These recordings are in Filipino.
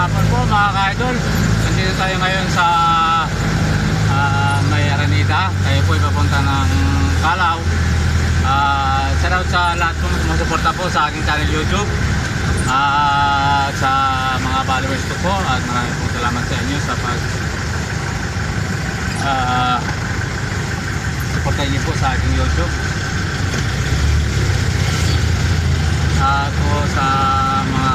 hapon po mga ka-idol. Nandito tayo ngayon sa may Araneta. Tayo po ay papunta ng Calao. Shout out sa lahat po sumusuporta po sa aking channel YouTube. At sa mga followers ko po. At maraming po salamat sa inyo sa pag supportan niyo po sa aking YouTube. At po sa mga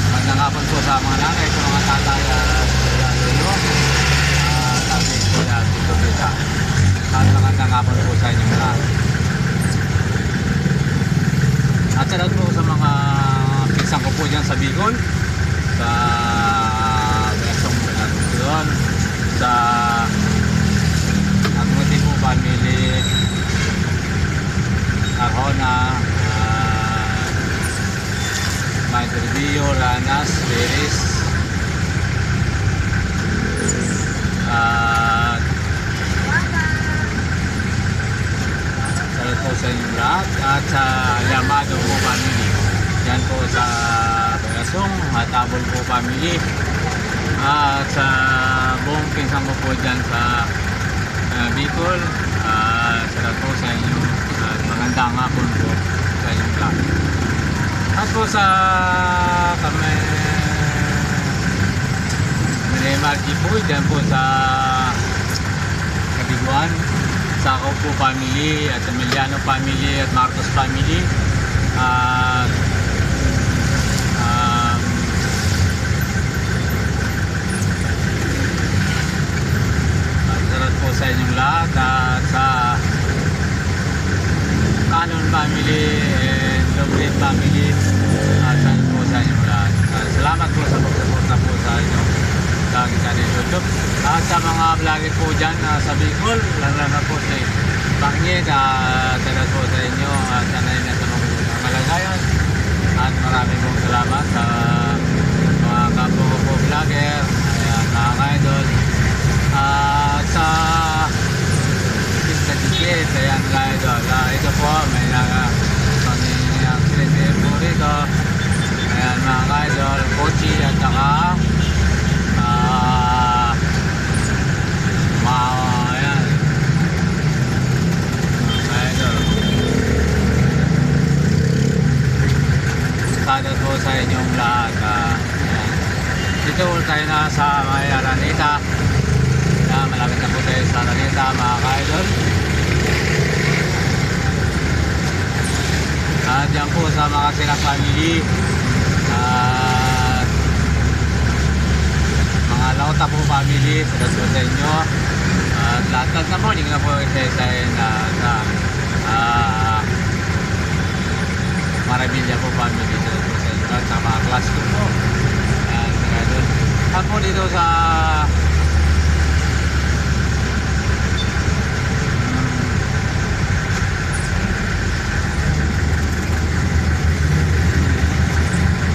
magandang hapon po sa mga nanay, sa mga tatay at lolo, tatay po at tito Rita. At magandang hapon po sa inyong lahat. At salamat po sa mga pinsang ko po dyan sa Bicol, sa Besong Benaturon, sa Agmuti po family, Arjona, Madridillo, Ranas, Beris, at salut po sa inyong lahat. At sa Llamado po family, yan po sa Bagasong, Hatabol po family, at sa buong pinsang ko po dyan sa Bicol. Salut po sa inyo at magandang hapon po sa inyong lahat. At po sa kami Marky po dyan po sa Kabiguan, Sakaw po family at Emiliano family at Marcos family. At salut po sa inyong lahat. At sa Canon family and Lobret family, salut po sa inyong lahat. Salamat po sa pagsuporta po sa inyong lagi sa YouTube. At sa mga vlogger po dyan sa Bicol, lalo po si Bangin, salut po sa inyo at sanay na sa mga malagayan. At maraming pong salamat sa mga kapwa ko po vlogger, mga idol. At sa Tikit, ayan mga idol. Ito po, may accident po rito. Ayan mga idol, Kochi at saka ayan mga idol. Salut po sa inyong lahat. Dito tayo na sa may Araneta. Malapit na po tayo sa Araneta mga ka-idol. At dyan po sa mga Sina family at mga Lauta po family, salut po sa inyo. At lahat na po, hindi ko na po isa-isahin sa Marabilla po family, salut po sa inyo. At sa mga class ko po. Ayan mga idol. At po dito sa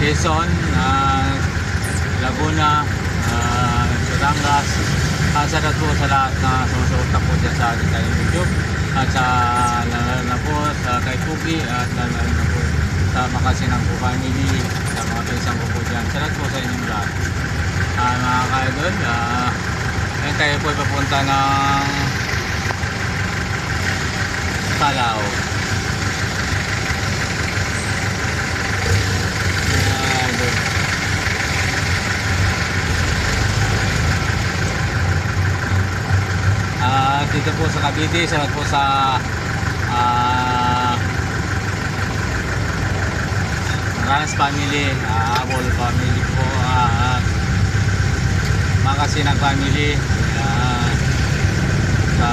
Quezon, Laguna, Batangas. Salut po sa lahat na sumusuporta po dyan sa ating YouTube. At sa lalo po sa kay Pugi at lalo na po sa Makasinang po family, sa mga pinsang ko po dyan. Salut po sa inyong lahat. Mga ka-idol, ngayon tayo po ipapunta ng Calao. Dito po sa Cavite, salut po sa Ranas family, Abol family po, Makasinang family, sa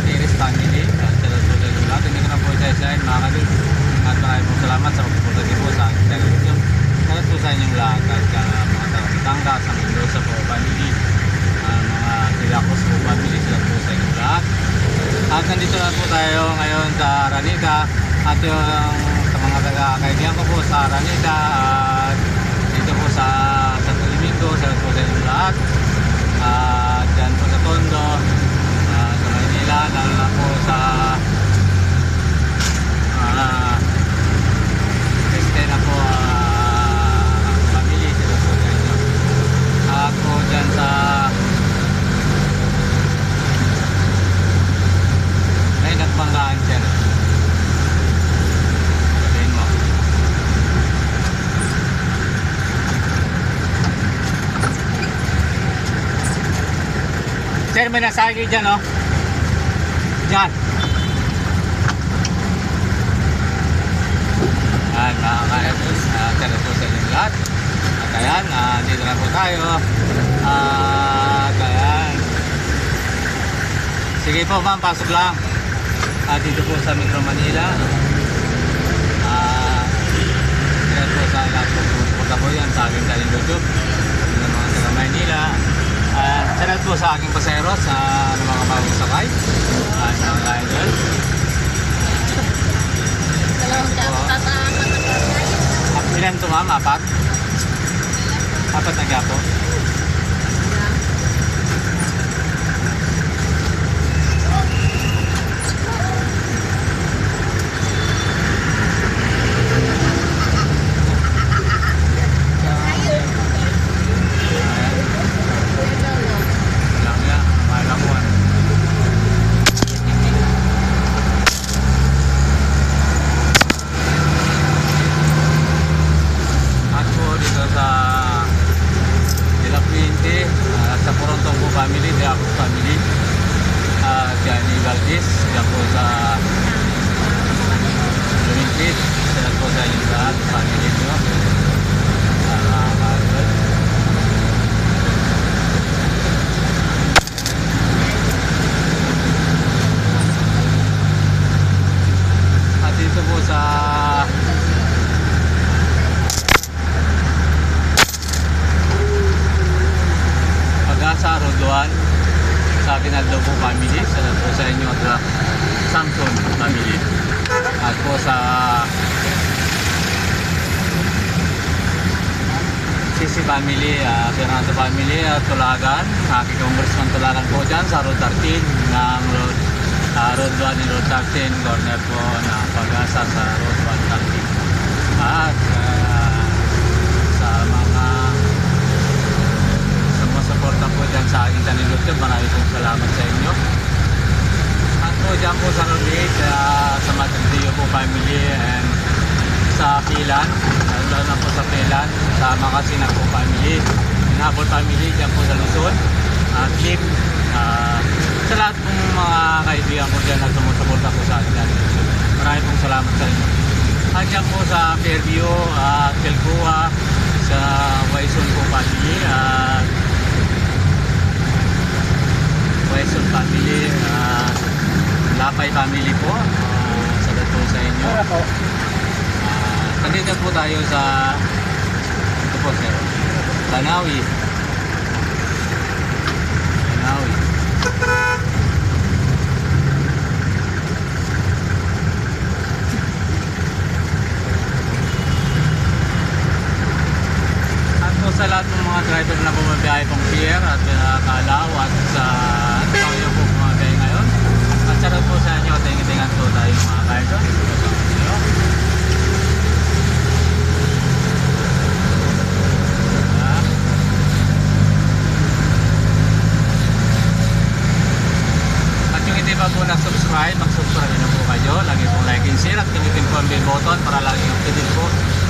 Tiris family. Salut po sa inyo lahat. Hindi ko na po isa-isahin mga kalil. At maraming po salamat sa pagpupunta din po sa aking channel YouTube. Salut po sa inyong lahat. At mga Tangga, sa Mendoza po family, mga Tilacos po family, salut po sa inyong lahat. At nandito na po tayo ngayon sa Araneta. At yung sa mga kaibigan ko po sa Araneta at dito po sa Santo Domingo, salut po sa inyong lahat. At dyan po sa Tondo, sa Maynila, lalo na po sa Estena po may nasagi dyan, oh. Dyan. Ayan, mga ka-Airbus. Shout out po sa inyong lahat. At ayan, dito na po tayo. At ayan. Sige po, ma'am, pasok lang. Dito po sa Metro Manila. Shout out po sa lahat po. Pumunta po yan sa aking kaling YouTube. Ng mga taga Manila. Shout out po sa aking pasero sa mga bagong sakay. Sa mga idol. Ilan ito, ma'am? Apat? Apat na gapo? Family, di ako family. Johnny Valdez, diyan po sa Lumipit. Diyan po sa inyong lahat, family nyo. At dito po sa Pag-asa Roduan sa Aguinaldo po family, salamat po sa inyo at Samson family. At po sa Sisi family, Fernando family, Tulagan, aking congressman Tulagan po dyan sa Road 13 ng Road 1 and Road 13, corner po na Pag-asa sa Road 113. At sa mga suporta po dyan sa aking channel YouTube, marami pong salamat sa inyo. At po dyan po sa Rolig, sa Madridillo po family and sa Pilan, lalo na po sa Pilan, sa Makasinak po family, Inhabol family dyan po sa Luzon, Clip, sa lahat pong mga kaibigan po dyan na sumusuporta po sa aking channel YouTube. Marami pong salamat sa inyo. At dyan po sa Fairview, Kelcua, sa Waison po family, Quezon family, Lapay family po, salat po sa inyo. Nandito po tayo sa ito po sir, Banawi. At po sa lahat ng mga driver na bumabiyahe pong pier at Kalaw at sa tayo po bumabiyahe ngayon. At sarap po sa inyo, tingin-tingan po tayo mga kaidol. At yung hindi pa po nag-subscribe, mag-subscribe na po kayo. Lagi pong like and share at pinitin po ang bell button para lagi yung updated po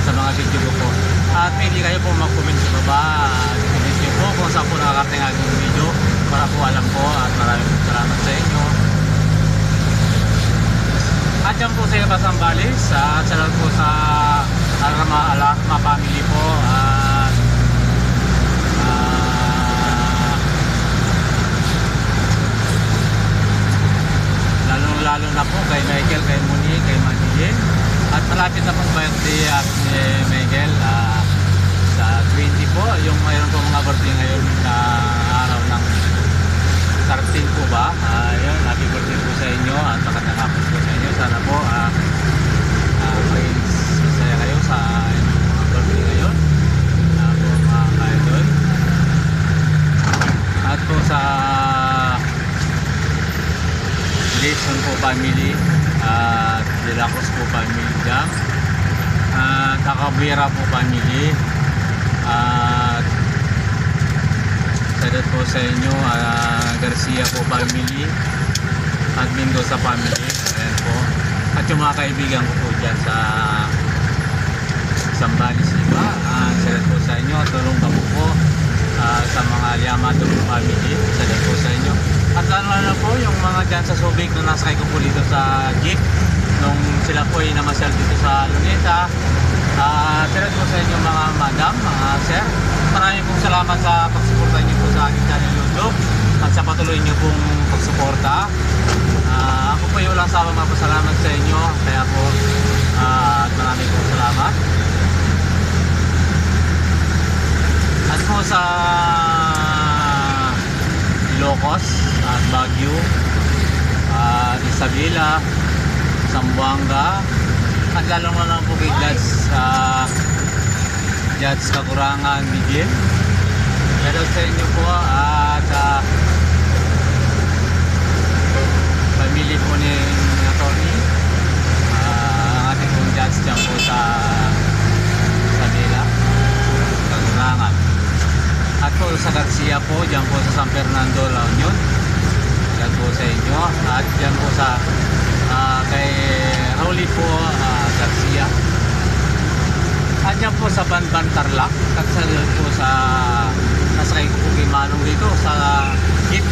sa mga video ko po. At pwede kayo po mag-comment sa baba. Comment nyo po kung saan po nakakarating aking video para po alam po at maraming salamat sa inyo. At yan po sa Basambales at salamat po sa Alakma family po at lalo na po kay Michael, kay Moni, kay Manilin. At malapit na pong birthday at Miguel sa 20 po. Yung mayroon po mga birthday ngayon na araw ng 13 po ba? Ayun, happy birthday po sa inyo at makatapos po sa inyo. Sana po maging masaya kayo sa mga birthday ngayon. Po mga kaidol. At po sa Jason po family at De La Cruz po family dyan, Takabira po family at sadat po sa inyo, Garcia po family at Mendoza family. Ayan po. At yung mga kaibigan ko po dyan sa Zambales, diba? Sadat po sa inyo, tulong pa po sa mga Liama Tulong family. Sadat po sa inyo. At lalo na po yung mga dyan sa Subic na nasakay ko po dito sa jeep nung sila po ay namasyal dito sa Luneta. Shoutout po sa inyo mga madam, mga sir. Maraming pong salamat sa pagsuporta niyo po sa aking channel YouTube at sa patuloy niyo pong pagsuporta. Ako po ay walang sawang mapasalamat sa inyo, kaya po maraming pong salamat. At po sa Ilocos at Baguio, Isabela, Zamboanga, at lalong na po kay Judge Kakurangan Miguel. Pero sa inyo po at pamilya po ni Atty. Ang ating pong judge dyan po sa Isabela, Kakurangan. At po sa Garcia po, dyan po sa San Fernando, La Union. Dyan po sa inyo. At dyan po sa kay Rauli po Garcia. At dyan po sa Banban Tarlac. At sa po sa nasakay ko po kay Manong dito sa jeep.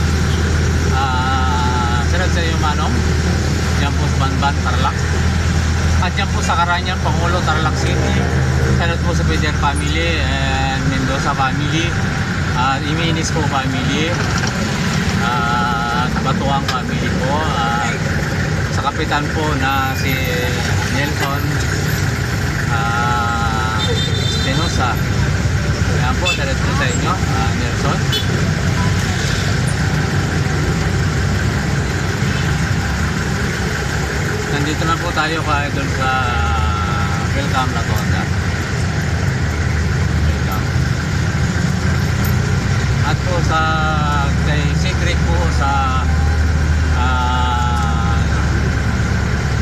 Sarad sa iyo Manong. Dyan po sa Banban Tarlac. At dyan po sa Karanyan, Pangulo, Tarlac City. Sarad po sa Peder family and Mendoza family. Iminis po family. Batuang family po. Sa kapitan po na si Nelson Espinosa. Ayan po, sarad po sa inyo, Nelson. Nandito na po tayo doon sa Welcome Latonda. Welcome. At po sa kay Secret po sa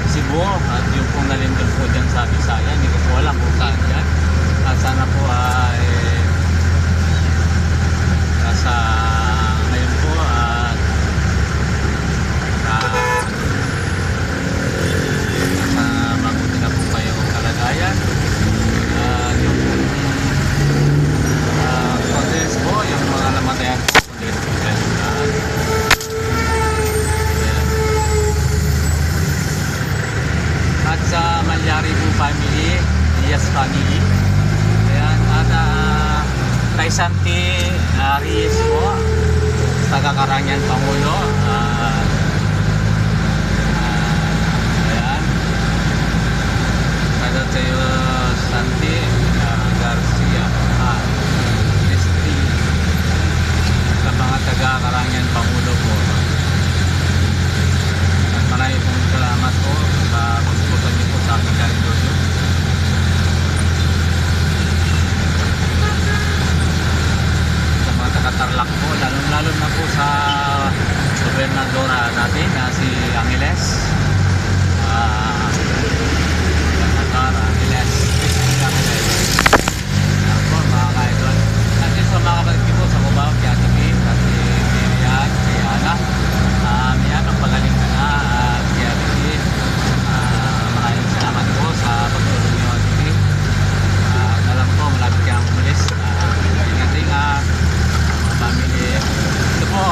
Cebu at yung pong nalindol po dyan sa Bisaya, hindi ko po alam kung saan dyan. At sana po ay nasa ngayon po at nasa mabuti na po kayong kalagayan. Yung contents po, yung mga namatayan po contents po kayo at sa Malyari po family, Diaz family. Ayan, at kay Santi Reyes po, taga Karanyan Pangulo. Ayan. Shoutout sa iyo Santi Garcia. Christy. Sa mga taga Karanyan Pangulo po. At maraming pong salamat po sa pagsuporta niyo po sa aking channel YouTube. Sa mga taga-Tarlac po, lalo na po sa gobernadora natin na si Angeles. Gobernadora Angeles. Ayan po mga ka-idol. At yun sa mga kapatid ko po sa Cubao, si Ate Kim, at si Miriam, si Ana. Yan, ang pagaling ka na at si Ate Kim. Maraming salamat po sa pagtulong niyo Ate Kim. Alam ko, malapit kang umalis. Ingat-ingat. Mga family. Ito po,